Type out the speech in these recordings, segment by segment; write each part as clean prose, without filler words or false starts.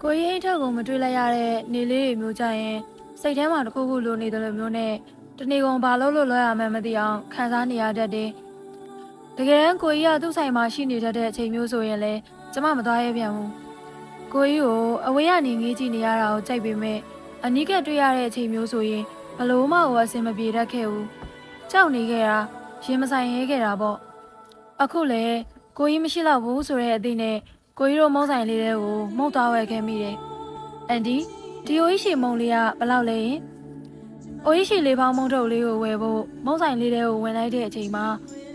ကိုကြီးအိမ်ထက်ကိုမတွေ့လိုက်ရတဲ့နေလေးတွေမျိုးကြရင်စိတ်ထဲမှာတစ်ခုခုလိုနေတယ်လို့မျိုးနဲ့တနေ့ကုန်ဘာလို့လွှဲရမှန်းမသိအောင်ခံစားနေရတတ်တယ်။တကယ်တမ်းကိုကြီးကသူ့ဆိုင်မှာရှိနေတတ်တဲ့အချိန်မျိုးဆိုရင်လည်းကျမမသွားရပြန်ဘူး။ကိုကြီးကိုအဝေးကနေငေးကြည့်နေရတာကိုကြိုက်ပေမဲ့အနီးကပ်တွေ့ရတဲ့အချိန်မျိုးဆိုရင်ဘလို့မှအဆင်မပြေတတ်ခဲ့ဘူး။ကြောက်နေခဲ့တာရင်မဆိုင်ရဲခဲ့တာပေါ့။အခုလေကိုကြီးမရှိတော့ဘူးဆိုတဲ့အသည့်နဲ့ကိုကြီးတို့မုံဆိုင်လေးတွေကိုမှုတ်သွားဝယ်ခဲ့မိတယ်။အန်ဒီဒီအိုရှိမုံလေးကဘယ်လောက်လဲရင်အိုရှိလေးပေါင်းမုံထုတ်လေးကိုဝယ်ဖို့မုံဆိုင်လေးတွေကိုဝင်လိုက်တဲ့အချိန်မှာ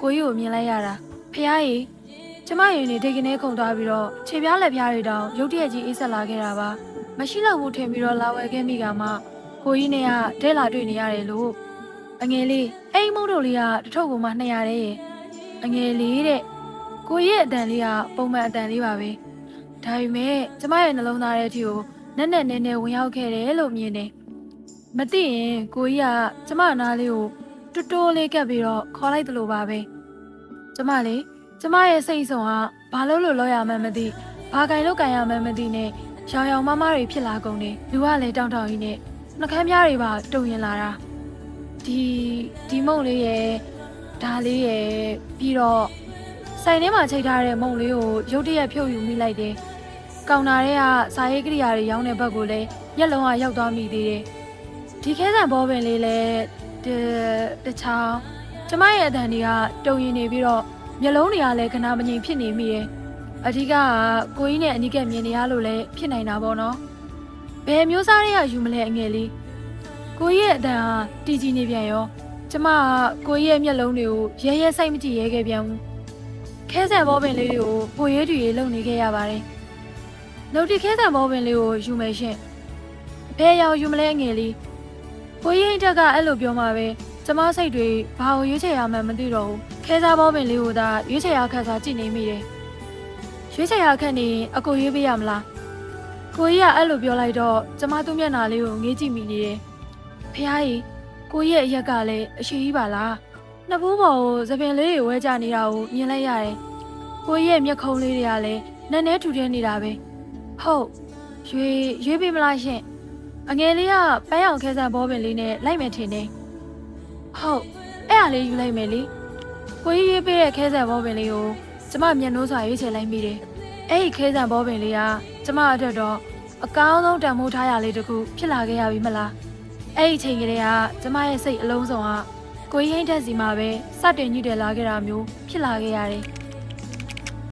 ကိုကြီးကိုမြင်လိုက်ရတာဖះကြီးကျမရင်နေဒိတ်ကနေခုန်သွားပြီးတော့ခြေပြားလက်ပြားတွေတောင်ရုတ်တရက်ကြီးအေးဆက်လာခဲ့တာပါမရှိတော့ဘူးထင်ပြီးတော့လာဝယ်ခဲ့မိကမှကိုကြီးနဲ့ကဒဲလာတွေ့နေရတယ်လို့အငယ်လေးအိမ်မုံထုတ်လေးကတထုပ်ကမှ200တဲ့ရဲ့အငယ်လေးတဲ့ကိုရဲ့အတန်လေးကပုံမှန်အတန်လေးပါပဲဒါပေမဲ့ကျမရဲ့နှလုံးသားထဲအထိကိုနက်နက်နဲနဲဝင်ရောက်ခဲ့တယ်လို့မြင်တယ်မသိရင်ကိုကြီးကကျမနားလေးကိုတူတိုးလေးကပ်ပြီးတော့ခေါ်လိုက်တယ်လို့ပါပဲကျမရဲ့စိတ်ဆုံးကဘာလို့လွှဲရမှန်းမသိဘာကင်လို့ကင်ရမှန်းမသိနဲ့ရောင်ရောင်မမတွေဖြစ်လာကုန်တယ်လူကလည်းတောင်းတောင်းကြီးနဲ့နှကမ်းပြားတွေပါတုံရင်လာတာဒီမုံလေးရဲ့ဒါလေးရဲ့ပြီးတော့ဆိုင်ထဲမှာချိန်ထားတဲ့မုံလေးကိုရုတ်တရက်ဖြုတ်ယူမိလိုက်တယ်။ကောင်တာထဲကစာရေးကိရိယာတွေရောင်းတဲ့ဘက်ကိုလည်းမျက်လုံးကရောက်သွားမိသေးတယ်။ဒီခဲဆန်ဘောပင်လေးလည်းတခြားကျမရဲ့အတန်တွေကတုံရင်နေပြီးတော့မျက်လုံးတွေကလည်းခဏမငြိမ်ဖြစ်နေမိတယ်။အဓိကကိုကြီးနဲ့အနီးကပ်မြင်နေရလို့လည်းဖြစ်နိုင်တာပေါ့နော်။ဘယ်မျိုးစားတွေကယူမလဲအငယ်လေး။ကိုကြီးရဲ့အတန်ဟာတီကြီးနေပြန်ရောကျမကကိုကြီးရဲ့မျက်လုံးတွေကိုရဲစိတ်မကြည့်ရဲခဲ့ပြန်ဘူး။ခဲဆန်ဘောပင်လေးတွေကိုပိုရဲတူရေးလုပ်နေခဲ့ရပါတယ်။နောက်ဒီခဲဆန်ဘောပင်လေးကိုယူမယ်ရှင်။ဘယ်ရောက်ယူမလဲငယ်လေး။ကိုရင်တက်ကအဲ့လိုပြောမှပဲကျမစိတ်တွေဘာကိုရွေးချယ်ရမှန်းမသိတော့ဘူး။ခဲစားဘောပင်လေးကိုသာရွေးချယ်ရခက်စားကြည့်နေမိတယ်။ရွေးချယ်ရခက်နေအကိုရွေးပေးရမလား။ကိုကြီးကအဲ့လိုပြောလိုက်တော့ကျမသူ့မျက်နှာလေးကိုငေးကြည့်မိနေတယ်။ဖះကြီးကိုရဲ့အရက်ကလည်းအရှိကြီးပါလား။နှစ်ဘူးပေါ်ကိုသပင်လေးတွေဝဲကြနေတာကိုမြင်လိုက်ရတယ်။ကိုရဲ့မျက်ခုံးလေးတွေကလည်းနည်းနည်းထူထဲနေတာပဲ။ဟုတ်ရွေးပေးမလားရှင်။အငယ်လေးကပန်းရောင်ခဲဆန်ဘောပင်လေးနဲ့လိုက်မယ်ထင်တယ်။ဟုတ်အဲ့အားလေးယူလိုက်မယ်လေ။ကိုကြီးရွေးပေးတဲ့ခဲဆန်ဘောပင်လေးကိုကျမမျက်နှိုးစွာရွေးချယ်လိုက်မိတယ်။အဲ့ဒီခဲဆန်ဘောပင်လေးကကျမအတွက်တော့အကောင်းဆုံးတန်ဖိုးထားရလေးတစ်ခုဖြစ်လာခဲ့ရပြီမလား။အဲ့ဒီအချိန်ကလေးကကျမရဲ့စိတ်အလုံးစုံကကိုကြီးဟိန်းတက်စီမှာပဲစတင်ညှိတယ်လာခဲ့တာမျိုးဖြစ်လာခဲ့ရတယ်။